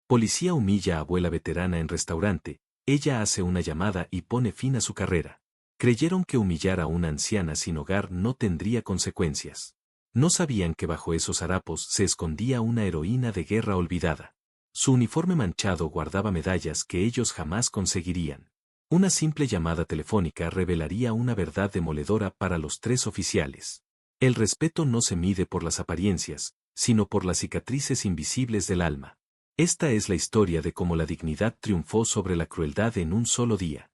Policía humilla a abuela veterana en restaurante, ella hace una llamada y pone fin a su carrera. Creyeron que humillar a una anciana sin hogar no tendría consecuencias. No sabían que bajo esos harapos se escondía una heroína de guerra olvidada. Su uniforme manchado guardaba medallas que ellos jamás conseguirían. Una simple llamada telefónica revelaría una verdad demoledora para los tres oficiales. El respeto no se mide por las apariencias, sino por las cicatrices invisibles del alma. Esta es la historia de cómo la dignidad triunfó sobre la crueldad en un solo día.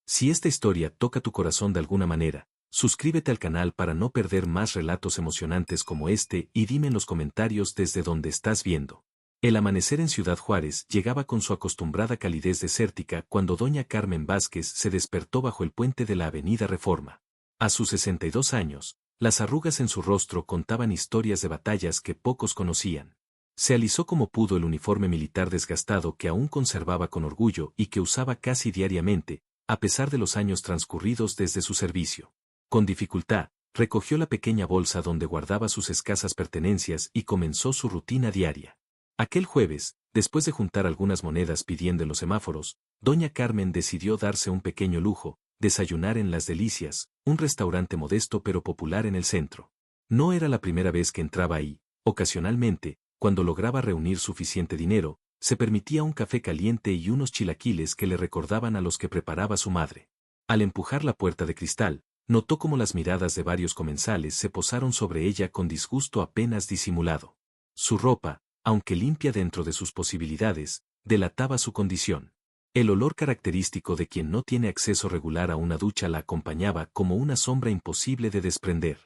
Si esta historia toca tu corazón de alguna manera, suscríbete al canal para no perder más relatos emocionantes como este y dime en los comentarios desde donde estás viendo. El amanecer en Ciudad Juárez llegaba con su acostumbrada calidez desértica cuando doña Carmen Vázquez se despertó bajo el puente de la Avenida Reforma. A sus 62 años, las arrugas en su rostro contaban historias de batallas que pocos conocían. Se alisó como pudo el uniforme militar desgastado que aún conservaba con orgullo y que usaba casi diariamente, a pesar de los años transcurridos desde su servicio. Con dificultad, recogió la pequeña bolsa donde guardaba sus escasas pertenencias y comenzó su rutina diaria. Aquel jueves, después de juntar algunas monedas pidiendo en los semáforos, doña Carmen decidió darse un pequeño lujo, desayunar en Las Delicias, un restaurante modesto pero popular en el centro. No era la primera vez que entraba ahí, ocasionalmente, cuando lograba reunir suficiente dinero, se permitía un café caliente y unos chilaquiles que le recordaban a los que preparaba su madre. Al empujar la puerta de cristal, notó cómo las miradas de varios comensales se posaron sobre ella con disgusto apenas disimulado. Su ropa, aunque limpia dentro de sus posibilidades, delataba su condición. El olor característico de quien no tiene acceso regular a una ducha la acompañaba como una sombra imposible de desprender.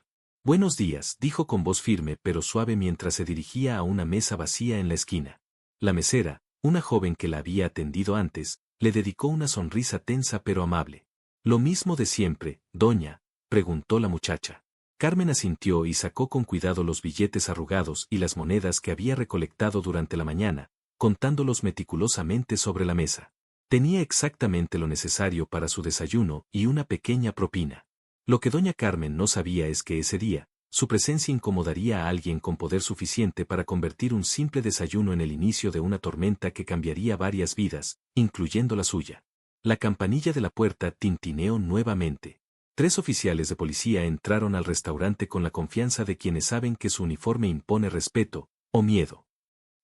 «Buenos días», dijo con voz firme pero suave mientras se dirigía a una mesa vacía en la esquina. La mesera, una joven que la había atendido antes, le dedicó una sonrisa tensa pero amable. «Lo mismo de siempre, doña», preguntó la muchacha. Carmen asintió y sacó con cuidado los billetes arrugados y las monedas que había recolectado durante la mañana, contándolos meticulosamente sobre la mesa. Tenía exactamente lo necesario para su desayuno y una pequeña propina. Lo que doña Carmen no sabía es que ese día, su presencia incomodaría a alguien con poder suficiente para convertir un simple desayuno en el inicio de una tormenta que cambiaría varias vidas, incluyendo la suya. La campanilla de la puerta tintineó nuevamente. 3 oficiales de policía entraron al restaurante con la confianza de quienes saben que su uniforme impone respeto, o miedo.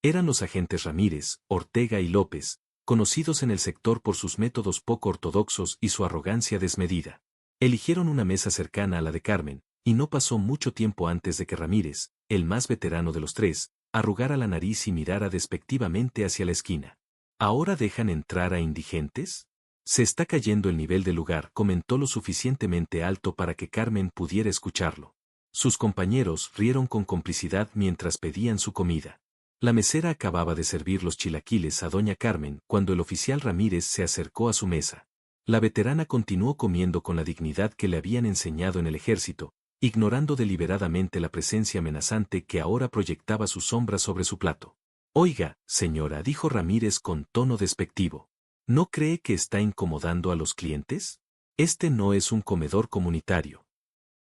Eran los agentes Ramírez, Ortega y López, conocidos en el sector por sus métodos poco ortodoxos y su arrogancia desmedida. Eligieron una mesa cercana a la de Carmen, y no pasó mucho tiempo antes de que Ramírez, el más veterano de los 3, arrugara la nariz y mirara despectivamente hacia la esquina. ¿Ahora dejan entrar a indigentes? Se está cayendo el nivel del lugar, comentó lo suficientemente alto para que Carmen pudiera escucharlo. Sus compañeros rieron con complicidad mientras pedían su comida. La mesera acababa de servir los chilaquiles a doña Carmen cuando el oficial Ramírez se acercó a su mesa. La veterana continuó comiendo con la dignidad que le habían enseñado en el ejército, ignorando deliberadamente la presencia amenazante que ahora proyectaba su sombra sobre su plato. «Oiga, señora», dijo Ramírez con tono despectivo. ¿No cree que está incomodando a los clientes? Este no es un comedor comunitario.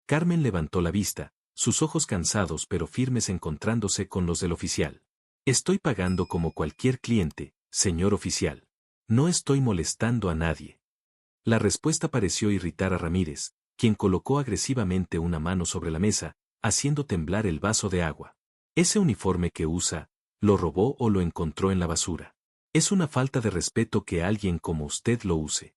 Carmen levantó la vista, sus ojos cansados pero firmes encontrándose con los del oficial. «Estoy pagando como cualquier cliente, señor oficial. No estoy molestando a nadie». La respuesta pareció irritar a Ramírez, quien colocó agresivamente una mano sobre la mesa, haciendo temblar el vaso de agua. «Ese uniforme que usa, ¿lo robó o lo encontró en la basura? Es una falta de respeto que alguien como usted lo use».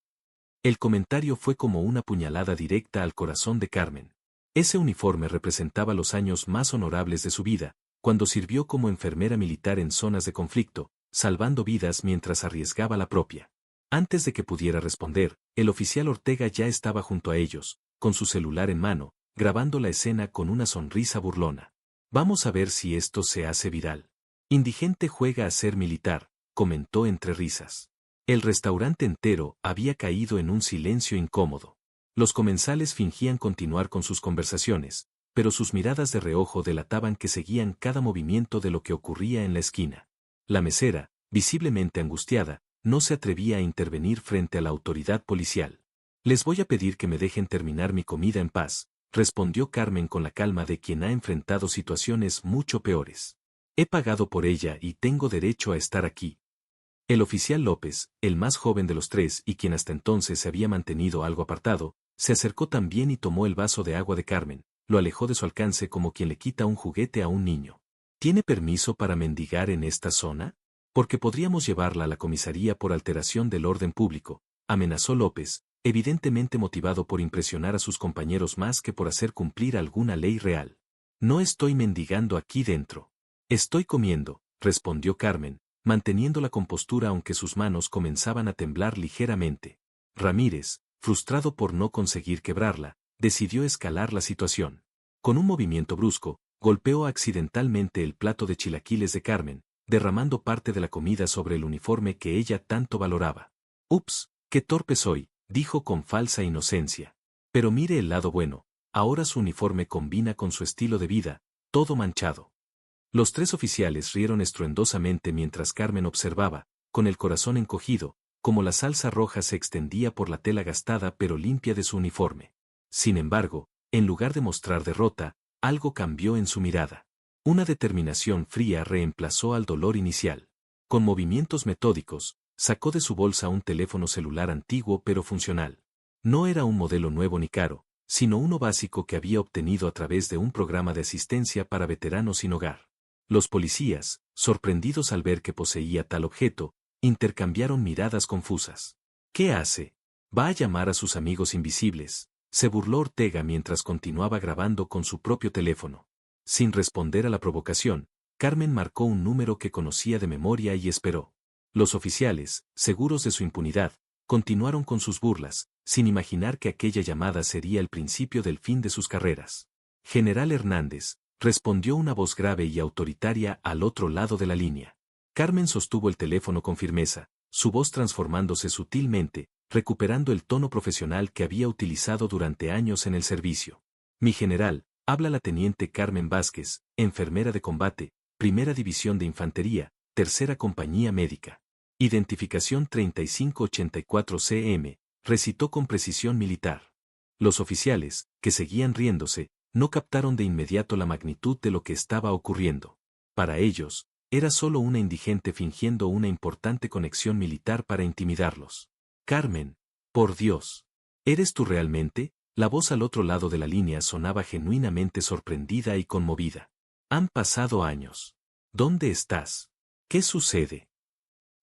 El comentario fue como una puñalada directa al corazón de Carmen. Ese uniforme representaba los años más honorables de su vida, cuando sirvió como enfermera militar en zonas de conflicto, salvando vidas mientras arriesgaba la propia. Antes de que pudiera responder, el oficial Ortega ya estaba junto a ellos, con su celular en mano, grabando la escena con una sonrisa burlona. «Vamos a ver si esto se hace viral. Indigente juega a ser militar», comentó entre risas. El restaurante entero había caído en un silencio incómodo. Los comensales fingían continuar con sus conversaciones, pero sus miradas de reojo delataban que seguían cada movimiento de lo que ocurría en la esquina. La mesera, visiblemente angustiada, no se atrevía a intervenir frente a la autoridad policial. «Les voy a pedir que me dejen terminar mi comida en paz», respondió Carmen con la calma de quien ha enfrentado situaciones mucho peores. «He pagado por ella y tengo derecho a estar aquí». El oficial López, el más joven de los tres y quien hasta entonces se había mantenido algo apartado, se acercó también y tomó el vaso de agua de Carmen, lo alejó de su alcance como quien le quita un juguete a un niño. ¿Tiene permiso para mendigar en esta zona? Porque podríamos llevarla a la comisaría por alteración del orden público, amenazó López, evidentemente motivado por impresionar a sus compañeros más que por hacer cumplir alguna ley real. No estoy mendigando aquí dentro. Estoy comiendo, respondió Carmen, manteniendo la compostura aunque sus manos comenzaban a temblar ligeramente. Ramírez, frustrado por no conseguir quebrarla, decidió escalar la situación. Con un movimiento brusco, golpeó accidentalmente el plato de chilaquiles de Carmen, derramando parte de la comida sobre el uniforme que ella tanto valoraba. «Ups, qué torpe soy», dijo con falsa inocencia. Pero mire el lado bueno, ahora su uniforme combina con su estilo de vida, todo manchado. Los tres oficiales rieron estruendosamente mientras Carmen observaba, con el corazón encogido, como la salsa roja se extendía por la tela gastada pero limpia de su uniforme. Sin embargo, en lugar de mostrar derrota, algo cambió en su mirada. Una determinación fría reemplazó al dolor inicial. Con movimientos metódicos, sacó de su bolsa un teléfono celular antiguo pero funcional. No era un modelo nuevo ni caro, sino uno básico que había obtenido a través de un programa de asistencia para veteranos sin hogar. Los policías, sorprendidos al ver que poseía tal objeto, intercambiaron miradas confusas. ¿Qué hace? ¿Va a llamar a sus amigos invisibles?, se burló Ortega mientras continuaba grabando con su propio teléfono. Sin responder a la provocación, Carmen marcó un número que conocía de memoria y esperó. Los oficiales, seguros de su impunidad, continuaron con sus burlas, sin imaginar que aquella llamada sería el principio del fin de sus carreras. General Hernández, respondió una voz grave y autoritaria al otro lado de la línea. Carmen sostuvo el teléfono con firmeza, su voz transformándose sutilmente, recuperando el tono profesional que había utilizado durante años en el servicio. Mi general, habla la teniente Carmen Vázquez, enfermera de combate, Primera División de Infantería, Tercera Compañía Médica. Identificación 3584 CM, recitó con precisión militar. Los oficiales, que seguían riéndose, no captaron de inmediato la magnitud de lo que estaba ocurriendo. Para ellos, era solo una indigente fingiendo una importante conexión militar para intimidarlos. Carmen, por Dios. ¿Eres tú realmente? La voz al otro lado de la línea sonaba genuinamente sorprendida y conmovida. Han pasado años. ¿Dónde estás? ¿Qué sucede?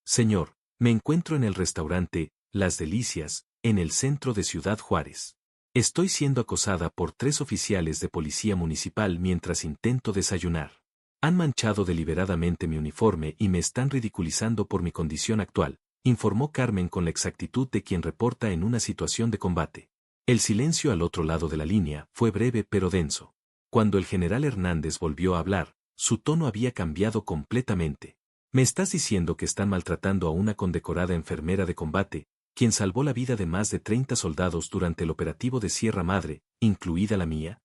Señor, me encuentro en el restaurante Las Delicias, en el centro de Ciudad Juárez. Estoy siendo acosada por 3 oficiales de policía municipal mientras intento desayunar. Han manchado deliberadamente mi uniforme y me están ridiculizando por mi condición actual, informó Carmen con la exactitud de quien reporta en una situación de combate. El silencio al otro lado de la línea fue breve pero denso. Cuando el general Hernández volvió a hablar, su tono había cambiado completamente. ¿Me estás diciendo que están maltratando a una condecorada enfermera de combate, quien salvó la vida de más de 30 soldados durante el operativo de Sierra Madre, incluida la mía?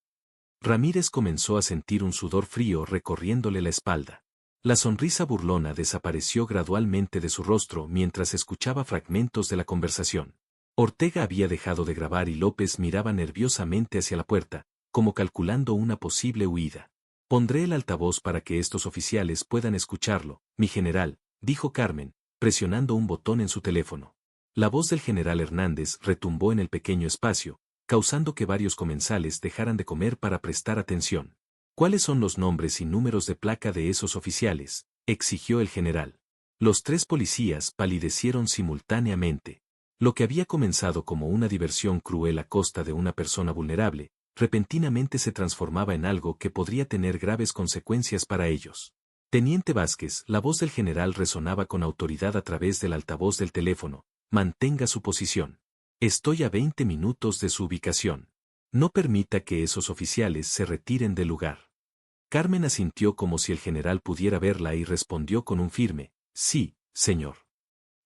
Ramírez comenzó a sentir un sudor frío recorriéndole la espalda. La sonrisa burlona desapareció gradualmente de su rostro mientras escuchaba fragmentos de la conversación. Ortega había dejado de grabar y López miraba nerviosamente hacia la puerta, como calculando una posible huida. Pondré el altavoz para que estos oficiales puedan escucharlo, mi general, dijo Carmen, presionando un botón en su teléfono. La voz del general Hernández retumbó en el pequeño espacio, causando que varios comensales dejaran de comer para prestar atención. ¿Cuáles son los nombres y números de placa de esos oficiales?, exigió el general. Los 3 policías palidecieron simultáneamente. Lo que había comenzado como una diversión cruel a costa de una persona vulnerable, repentinamente se transformaba en algo que podría tener graves consecuencias para ellos. Teniente Vázquez, la voz del general resonaba con autoridad a través del altavoz del teléfono. Mantenga su posición. Estoy a 20 minutos de su ubicación. No permita que esos oficiales se retiren del lugar. Carmen asintió como si el general pudiera verla y respondió con un firme, sí, señor.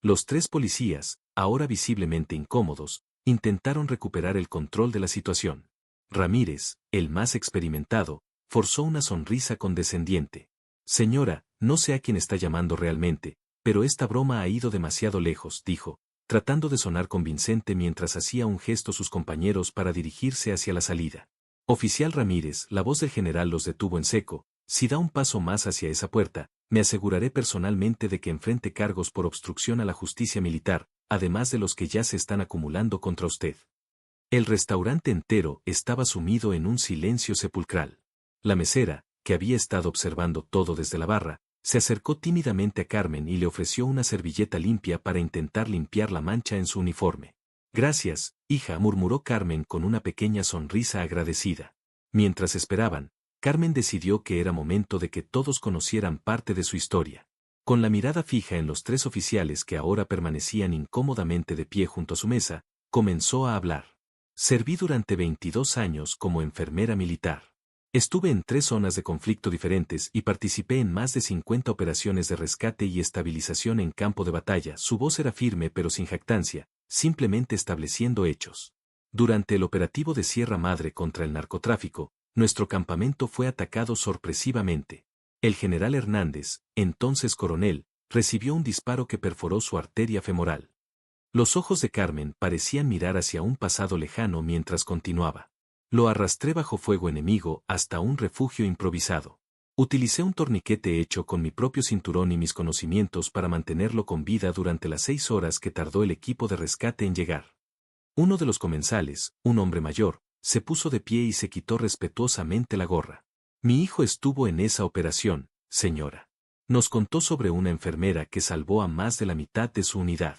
Los 3 policías, ahora visiblemente incómodos, intentaron recuperar el control de la situación. Ramírez, el más experimentado, forzó una sonrisa condescendiente. Señora, no sé a quién está llamando realmente, pero esta broma ha ido demasiado lejos, dijo, tratando de sonar convincente mientras hacía un gesto a sus compañeros para dirigirse hacia la salida. Oficial Ramírez, la voz del general los detuvo en seco, Si da un paso más hacia esa puerta, me aseguraré personalmente de que enfrente cargos por obstrucción a la justicia militar, además de los que ya se están acumulando contra usted. El restaurante entero estaba sumido en un silencio sepulcral. La mesera, que había estado observando todo desde la barra, se acercó tímidamente a Carmen y le ofreció una servilleta limpia para intentar limpiar la mancha en su uniforme. Gracias, hija, murmuró Carmen con una pequeña sonrisa agradecida. Mientras esperaban, Carmen decidió que era momento de que todos conocieran parte de su historia. Con la mirada fija en los tres oficiales que ahora permanecían incómodamente de pie junto a su mesa, comenzó a hablar. Serví durante 22 años como enfermera militar. Estuve en 3 zonas de conflicto diferentes y participé en más de 50 operaciones de rescate y estabilización en campo de batalla. Su voz era firme pero sin jactancia, simplemente estableciendo hechos. Durante el operativo de Sierra Madre contra el narcotráfico, nuestro campamento fue atacado sorpresivamente. El general Hernández, entonces coronel, recibió un disparo que perforó su arteria femoral. Los ojos de Carmen parecían mirar hacia un pasado lejano mientras continuaba. Lo arrastré bajo fuego enemigo hasta un refugio improvisado. Utilicé un torniquete hecho con mi propio cinturón y mis conocimientos para mantenerlo con vida durante las 6 horas que tardó el equipo de rescate en llegar. Uno de los comensales, un hombre mayor, se puso de pie y se quitó respetuosamente la gorra. Mi hijo estuvo en esa operación, señora. Nos contó sobre una enfermera que salvó a más de la mitad de su unidad.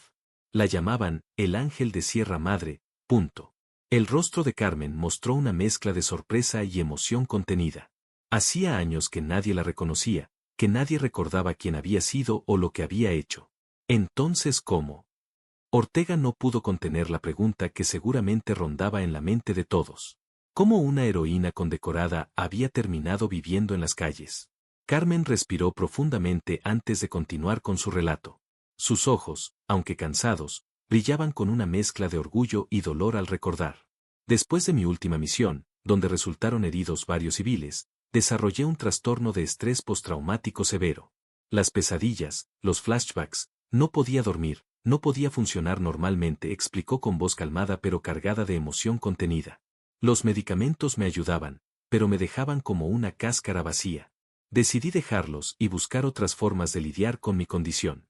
La llamaban el ángel de Sierra Madre. El rostro de Carmen mostró una mezcla de sorpresa y emoción contenida. Hacía años que nadie la reconocía, que nadie recordaba quién había sido o lo que había hecho. Entonces, ¿cómo? Ortega no pudo contener la pregunta que seguramente rondaba en la mente de todos. ¿Cómo una heroína condecorada había terminado viviendo en las calles? Carmen respiró profundamente antes de continuar con su relato. Sus ojos, aunque cansados, brillaban con una mezcla de orgullo y dolor al recordar. Después de mi última misión, donde resultaron heridos varios civiles, desarrollé un trastorno de estrés postraumático severo. Las pesadillas, los flashbacks, no podía dormir, no podía funcionar normalmente, explicó con voz calmada pero cargada de emoción contenida. Los medicamentos me ayudaban, pero me dejaban como una cáscara vacía. Decidí dejarlos y buscar otras formas de lidiar con mi condición.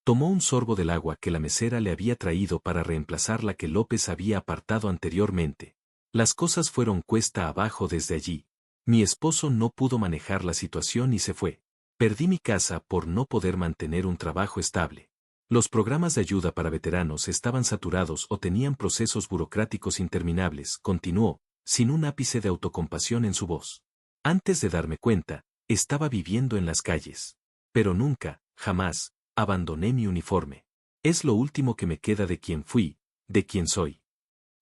Tomó un sorbo del agua que la mesera le había traído para reemplazar la que López había apartado anteriormente. Las cosas fueron cuesta abajo desde allí. Mi esposo no pudo manejar la situación y se fue. Perdí mi casa por no poder mantener un trabajo estable. Los programas de ayuda para veteranos estaban saturados o tenían procesos burocráticos interminables, continuó, sin un ápice de autocompasión en su voz. Antes de darme cuenta, estaba viviendo en las calles. Pero nunca, jamás, abandoné mi uniforme. Es lo último que me queda de quien fui, de quien soy.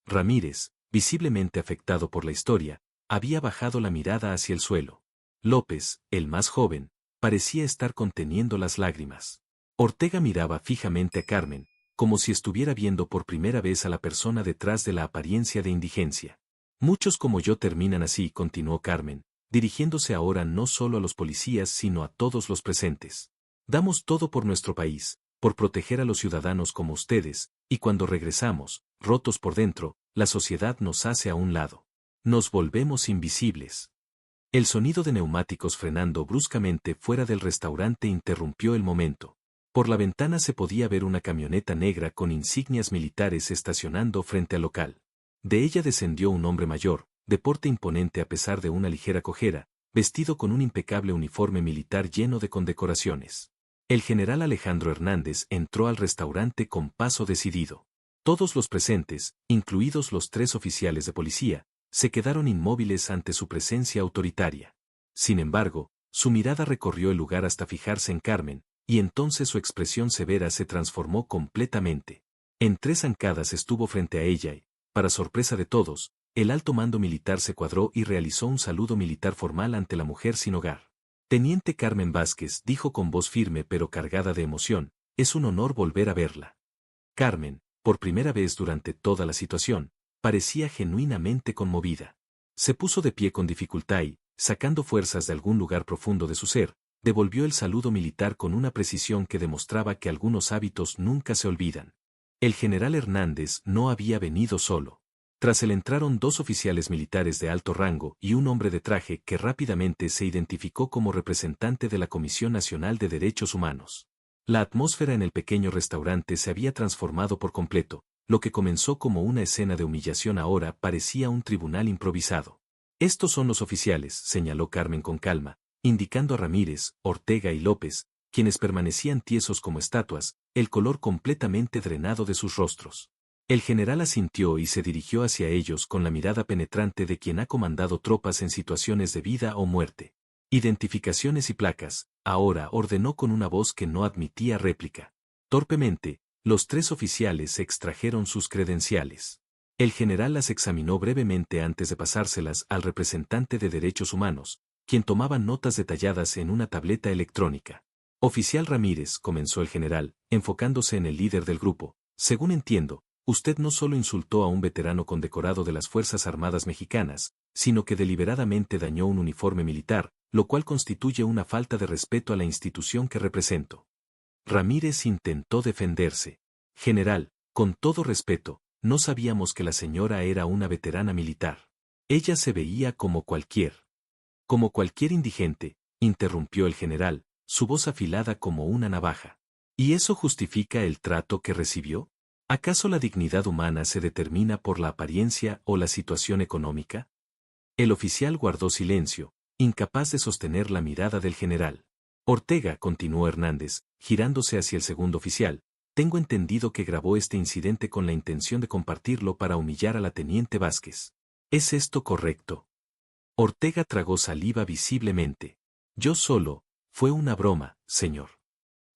Ramírez, visiblemente afectado por la historia, había bajado la mirada hacia el suelo. López, el más joven, parecía estar conteniendo las lágrimas. Ortega miraba fijamente a Carmen, como si estuviera viendo por primera vez a la persona detrás de la apariencia de indigencia. Muchos como yo terminan así, continuó Carmen, dirigiéndose ahora no solo a los policías sino a todos los presentes. Damos todo por nuestro país, por proteger a los ciudadanos como ustedes, y cuando regresamos, rotos por dentro, la sociedad nos hace a un lado. Nos volvemos invisibles. El sonido de neumáticos frenando bruscamente fuera del restaurante interrumpió el momento. Por la ventana se podía ver una camioneta negra con insignias militares estacionando frente al local. De ella descendió un hombre mayor, de porte imponente a pesar de una ligera cojera, vestido con un impecable uniforme militar lleno de condecoraciones. El general Alejandro Hernández entró al restaurante con paso decidido. Todos los presentes, incluidos los 3 oficiales de policía, se quedaron inmóviles ante su presencia autoritaria. Sin embargo, su mirada recorrió el lugar hasta fijarse en Carmen, y entonces su expresión severa se transformó completamente. En 3 zancadas estuvo frente a ella y, para sorpresa de todos, el alto mando militar se cuadró y realizó un saludo militar formal ante la mujer sin hogar. Teniente Carmen Vázquez dijo con voz firme pero cargada de emoción, es un honor volver a verla. Carmen, por primera vez durante toda la situación, parecía genuinamente conmovida. Se puso de pie con dificultad y, sacando fuerzas de algún lugar profundo de su ser, devolvió el saludo militar con una precisión que demostraba que algunos hábitos nunca se olvidan. El general Hernández no había venido solo. Tras él entraron dos oficiales militares de alto rango y un hombre de traje que rápidamente se identificó como representante de la Comisión Nacional de Derechos Humanos. La atmósfera en el pequeño restaurante se había transformado por completo, lo que comenzó como una escena de humillación ahora parecía un tribunal improvisado. Estos son los oficiales, señaló Carmen con calma, indicando a Ramírez, Ortega y López, quienes permanecían tiesos como estatuas, el color completamente drenado de sus rostros. El general asintió y se dirigió hacia ellos con la mirada penetrante de quien ha comandado tropas en situaciones de vida o muerte. Identificaciones y placas, ahora ordenó con una voz que no admitía réplica. Torpemente, los tres oficiales extrajeron sus credenciales. El general las examinó brevemente antes de pasárselas al representante de Derechos Humanos, quien tomaba notas detalladas en una tableta electrónica. Oficial Ramírez, comenzó el general, enfocándose en el líder del grupo, según entiendo, usted no solo insultó a un veterano condecorado de las Fuerzas Armadas Mexicanas, sino que deliberadamente dañó un uniforme militar, lo cual constituye una falta de respeto a la institución que represento. Ramírez intentó defenderse. General, con todo respeto, no sabíamos que la señora era una veterana militar. Ella se veía como cualquier indigente, interrumpió el general, su voz afilada como una navaja. ¿Y eso justifica el trato que recibió? ¿Acaso la dignidad humana se determina por la apariencia o la situación económica? El oficial guardó silencio, incapaz de sostener la mirada del general. Ortega, continuó Hernández, girándose hacia el segundo oficial, tengo entendido que grabó este incidente con la intención de compartirlo para humillar a la teniente Vázquez. ¿Es esto correcto? Ortega tragó saliva visiblemente. Fue una broma, señor.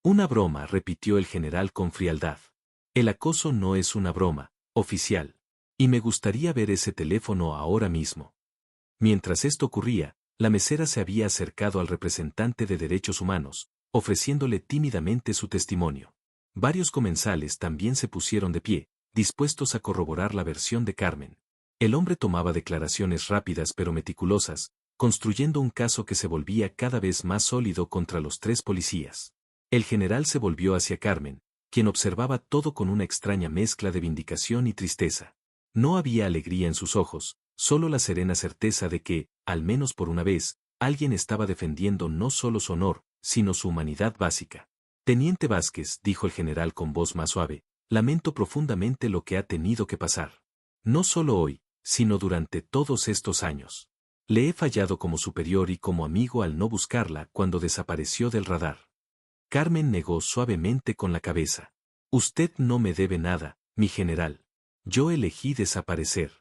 Una broma, repitió el general con frialdad. El acoso no es una broma, oficial. Y me gustaría ver ese teléfono ahora mismo. Mientras esto ocurría, la mesera se había acercado al representante de Derechos Humanos, ofreciéndole tímidamente su testimonio. Varios comensales también se pusieron de pie, dispuestos a corroborar la versión de Carmen. El hombre tomaba declaraciones rápidas pero meticulosas, construyendo un caso que se volvía cada vez más sólido contra los tres policías. El general se volvió hacia Carmen, quien observaba todo con una extraña mezcla de vindicación y tristeza. No había alegría en sus ojos, solo la serena certeza de que, al menos por una vez, alguien estaba defendiendo no solo su honor, sino su humanidad básica. Teniente Vázquez, dijo el general con voz más suave, lamento profundamente lo que ha tenido que pasar. No solo hoy, sino durante todos estos años. Le he fallado como superior y como amigo al no buscarla cuando desapareció del radar. Carmen negó suavemente con la cabeza. Usted no me debe nada, mi general. Yo elegí desaparecer.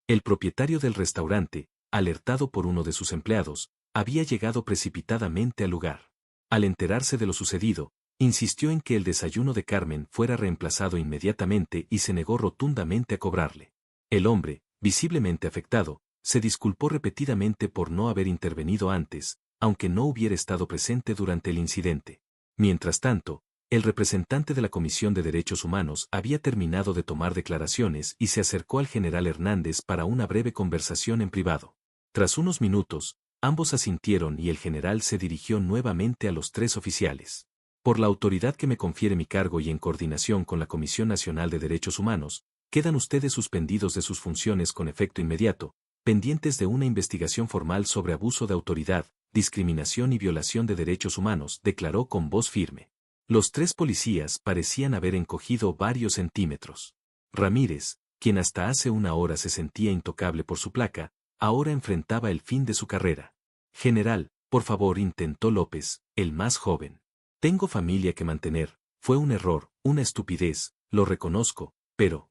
El propietario del restaurante, alertado por uno de sus empleados, había llegado precipitadamente al lugar. Al enterarse de lo sucedido, insistió en que el desayuno de Carmen fuera reemplazado inmediatamente y se negó rotundamente a cobrarle. El hombre, visiblemente afectado, se disculpó repetidamente por no haber intervenido antes, aunque no hubiera estado presente durante el incidente. Mientras tanto, el representante de la Comisión de Derechos Humanos había terminado de tomar declaraciones y se acercó al general Hernández para una breve conversación en privado. Tras unos minutos, ambos asintieron y el general se dirigió nuevamente a los tres oficiales. Por la autoridad que me confiere mi cargo y en coordinación con la Comisión Nacional de Derechos Humanos, quedan ustedes suspendidos de sus funciones con efecto inmediato, pendientes de una investigación formal sobre abuso de autoridad, discriminación y violación de derechos humanos, declaró con voz firme. Los tres policías parecían haber encogido varios centímetros. Ramírez, quien hasta hace una hora se sentía intocable por su placa, ahora enfrentaba el fin de su carrera. General, por favor, intentó López, el más joven. Tengo familia que mantener, fue un error, una estupidez, lo reconozco, pero...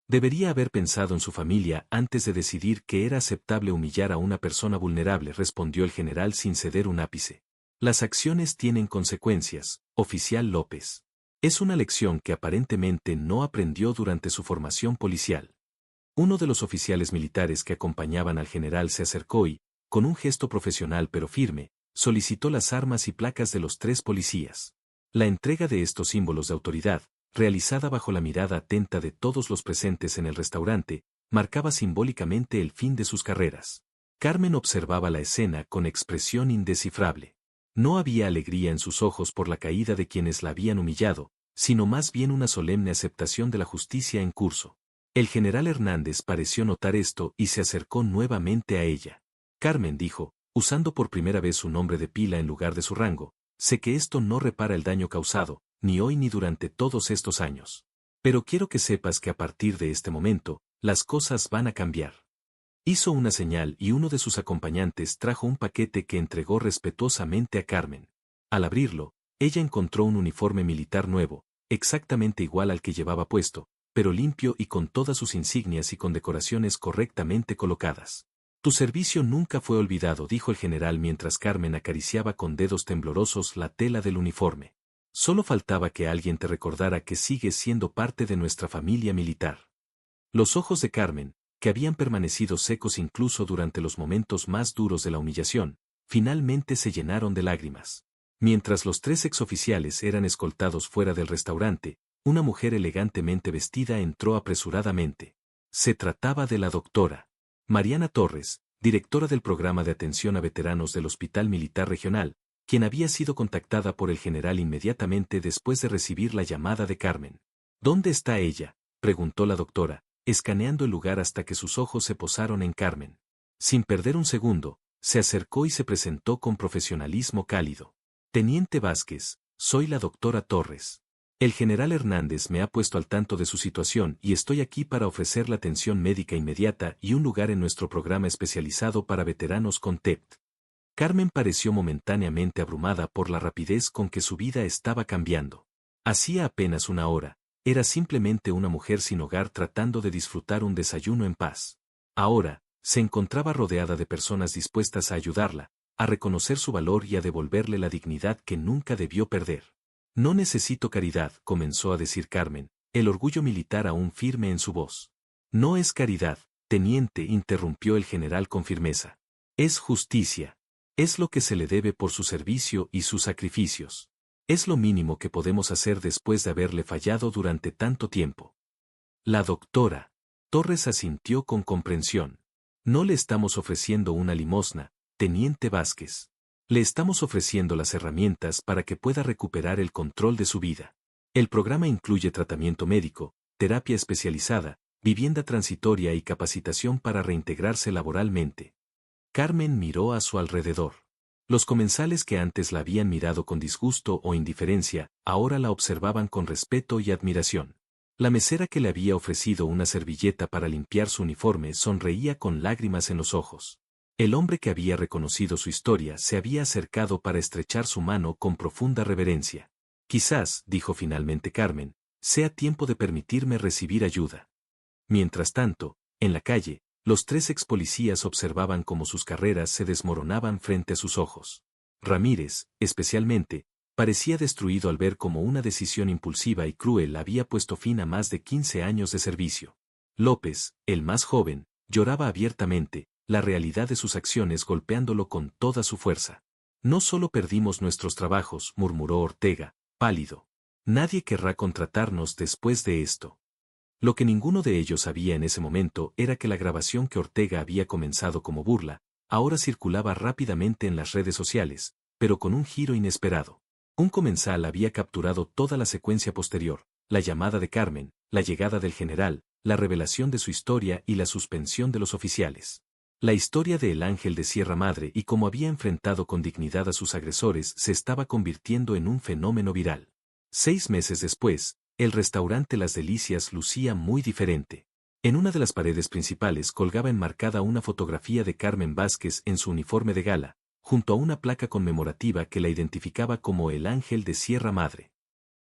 Debería haber pensado en su familia antes de decidir que era aceptable humillar a una persona vulnerable, respondió el general sin ceder un ápice. Las acciones tienen consecuencias, oficial López. Es una lección que aparentemente no aprendió durante su formación policial. Uno de los oficiales militares que acompañaban al general se acercó y, con un gesto profesional pero firme, solicitó las armas y placas de los tres policías. La entrega de estos símbolos de autoridad, realizada bajo la mirada atenta de todos los presentes en el restaurante, marcaba simbólicamente el fin de sus carreras. Carmen observaba la escena con expresión indescifrable. No había alegría en sus ojos por la caída de quienes la habían humillado, sino más bien una solemne aceptación de la justicia en curso. El general Hernández pareció notar esto y se acercó nuevamente a ella. Carmen dijo, usando por primera vez su nombre de pila en lugar de su rango, sé que esto no repara el daño causado, ni hoy ni durante todos estos años. Pero quiero que sepas que a partir de este momento, las cosas van a cambiar. Hizo una señal y uno de sus acompañantes trajo un paquete que entregó respetuosamente a Carmen. Al abrirlo, ella encontró un uniforme militar nuevo, exactamente igual al que llevaba puesto, pero limpio y con todas sus insignias y condecoraciones correctamente colocadas. Tu servicio nunca fue olvidado, dijo el general mientras Carmen acariciaba con dedos temblorosos la tela del uniforme. Solo faltaba que alguien te recordara que sigues siendo parte de nuestra familia militar. Los ojos de Carmen, que habían permanecido secos incluso durante los momentos más duros de la humillación, finalmente se llenaron de lágrimas. Mientras los 3 exoficiales eran escoltados fuera del restaurante, una mujer elegantemente vestida entró apresuradamente. Se trataba de la doctora Mariana Torres, directora del programa de atención a veteranos del Hospital Militar Regional, quien había sido contactada por el general inmediatamente después de recibir la llamada de Carmen. ¿Dónde está ella?, preguntó la doctora, escaneando el lugar hasta que sus ojos se posaron en Carmen. Sin perder un segundo, se acercó y se presentó con profesionalismo cálido. Teniente Vázquez, soy la doctora Torres. El general Hernández me ha puesto al tanto de su situación y estoy aquí para ofrecerle atención médica inmediata y un lugar en nuestro programa especializado para veteranos con TEPT. Carmen pareció momentáneamente abrumada por la rapidez con que su vida estaba cambiando. Hacía apenas una hora, era simplemente una mujer sin hogar tratando de disfrutar un desayuno en paz. Ahora, se encontraba rodeada de personas dispuestas a ayudarla, a reconocer su valor y a devolverle la dignidad que nunca debió perder. No necesito caridad, comenzó a decir Carmen, el orgullo militar aún firme en su voz. No es caridad, teniente, interrumpió el general con firmeza. Es justicia. Es lo que se le debe por su servicio y sus sacrificios. Es lo mínimo que podemos hacer después de haberle fallado durante tanto tiempo. La doctora Torres asintió con comprensión. No le estamos ofreciendo una limosna, teniente Vázquez. Le estamos ofreciendo las herramientas para que pueda recuperar el control de su vida. El programa incluye tratamiento médico, terapia especializada, vivienda transitoria y capacitación para reintegrarse laboralmente. Carmen miró a su alrededor. Los comensales que antes la habían mirado con disgusto o indiferencia, ahora la observaban con respeto y admiración. La mesera que le había ofrecido una servilleta para limpiar su uniforme sonreía con lágrimas en los ojos. El hombre que había reconocido su historia se había acercado para estrechar su mano con profunda reverencia. Quizás, dijo finalmente Carmen, sea tiempo de permitirme recibir ayuda. Mientras tanto, en la calle, los 3 expolicías observaban cómo sus carreras se desmoronaban frente a sus ojos. Ramírez, especialmente, parecía destruido al ver cómo una decisión impulsiva y cruel había puesto fin a más de 15 años de servicio. López, el más joven, lloraba abiertamente, la realidad de sus acciones golpeándolo con toda su fuerza. No solo perdimos nuestros trabajos, murmuró Ortega, pálido. Nadie querrá contratarnos después de esto. Lo que ninguno de ellos sabía en ese momento era que la grabación que Ortega había comenzado como burla, ahora circulaba rápidamente en las redes sociales, pero con un giro inesperado. Un comensal había capturado toda la secuencia posterior, la llamada de Carmen, la llegada del general, la revelación de su historia y la suspensión de los oficiales. La historia de El Ángel de Sierra Madre y cómo había enfrentado con dignidad a sus agresores se estaba convirtiendo en un fenómeno viral. 6 meses después, el restaurante Las Delicias lucía muy diferente. En una de las paredes principales colgaba enmarcada una fotografía de Carmen Vázquez en su uniforme de gala, junto a una placa conmemorativa que la identificaba como El Ángel de Sierra Madre.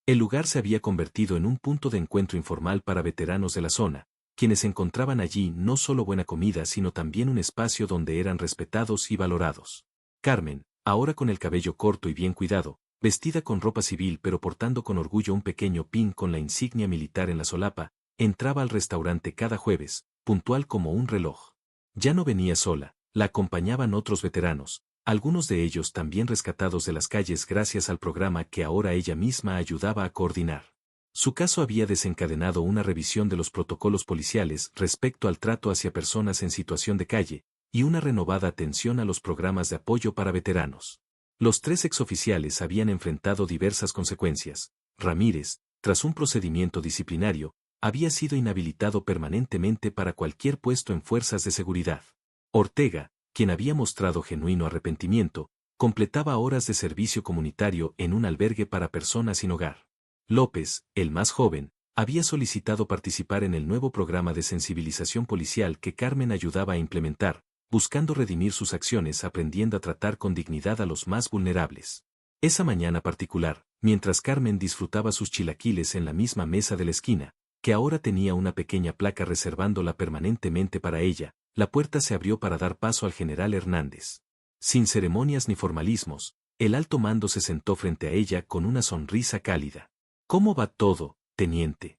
El lugar se había convertido en un punto de encuentro informal para veteranos de la zona, quienes encontraban allí no solo buena comida sino también un espacio donde eran respetados y valorados. Carmen, ahora con el cabello corto y bien cuidado, vestida con ropa civil pero portando con orgullo un pequeño pin con la insignia militar en la solapa, entraba al restaurante cada jueves, puntual como un reloj. Ya no venía sola, la acompañaban otros veteranos, algunos de ellos también rescatados de las calles gracias al programa que ahora ella misma ayudaba a coordinar. Su caso había desencadenado una revisión de los protocolos policiales respecto al trato hacia personas en situación de calle, y una renovada atención a los programas de apoyo para veteranos. Los 3 exoficiales habían enfrentado diversas consecuencias. Ramírez, tras un procedimiento disciplinario, había sido inhabilitado permanentemente para cualquier puesto en fuerzas de seguridad. Ortega, quien había mostrado genuino arrepentimiento, completaba horas de servicio comunitario en un albergue para personas sin hogar. López, el más joven, había solicitado participar en el nuevo programa de sensibilización policial que Carmen ayudaba a implementar, buscando redimir sus acciones aprendiendo a tratar con dignidad a los más vulnerables. Esa mañana particular, mientras Carmen disfrutaba sus chilaquiles en la misma mesa de la esquina, que ahora tenía una pequeña placa reservándola permanentemente para ella, la puerta se abrió para dar paso al general Hernández. Sin ceremonias ni formalismos, el alto mando se sentó frente a ella con una sonrisa cálida. ¿Cómo va todo, teniente?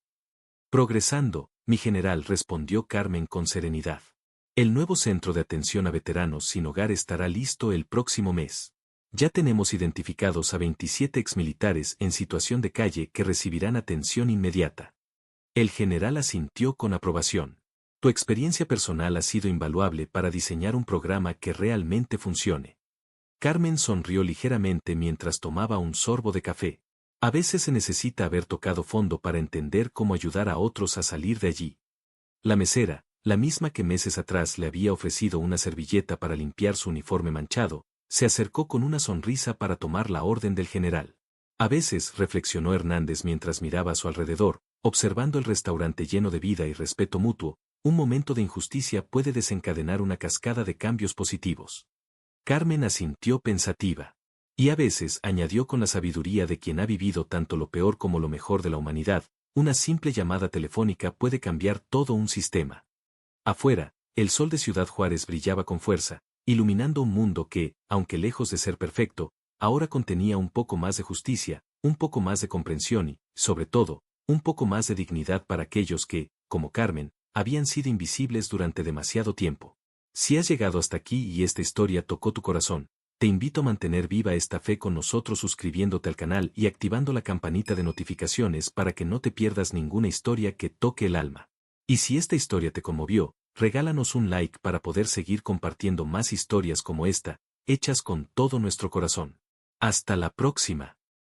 Progresando, mi general, respondió Carmen con serenidad. El nuevo centro de atención a veteranos sin hogar estará listo el próximo mes. Ya tenemos identificados a 27 exmilitares en situación de calle que recibirán atención inmediata. El general asintió con aprobación. Tu experiencia personal ha sido invaluable para diseñar un programa que realmente funcione. Carmen sonrió ligeramente mientras tomaba un sorbo de café. A veces se necesita haber tocado fondo para entender cómo ayudar a otros a salir de allí. La mesera, la misma que meses atrás le había ofrecido una servilleta para limpiar su uniforme manchado, se acercó con una sonrisa para tomar la orden del general. A veces, reflexionó Hernández mientras miraba a su alrededor, observando el restaurante lleno de vida y respeto mutuo, un momento de injusticia puede desencadenar una cascada de cambios positivos. Carmen asintió pensativa. Y a veces, añadió con la sabiduría de quien ha vivido tanto lo peor como lo mejor de la humanidad, una simple llamada telefónica puede cambiar todo un sistema. Afuera, el sol de Ciudad Juárez brillaba con fuerza, iluminando un mundo que, aunque lejos de ser perfecto, ahora contenía un poco más de justicia, un poco más de comprensión y, sobre todo, un poco más de dignidad para aquellos que, como Carmen, habían sido invisibles durante demasiado tiempo. Si has llegado hasta aquí y esta historia tocó tu corazón, te invito a mantener viva esta fe con nosotros suscribiéndote al canal y activando la campanita de notificaciones para que no te pierdas ninguna historia que toque el alma. Y si esta historia te conmovió, regálanos un like para poder seguir compartiendo más historias como esta, hechas con todo nuestro corazón. Hasta la próxima.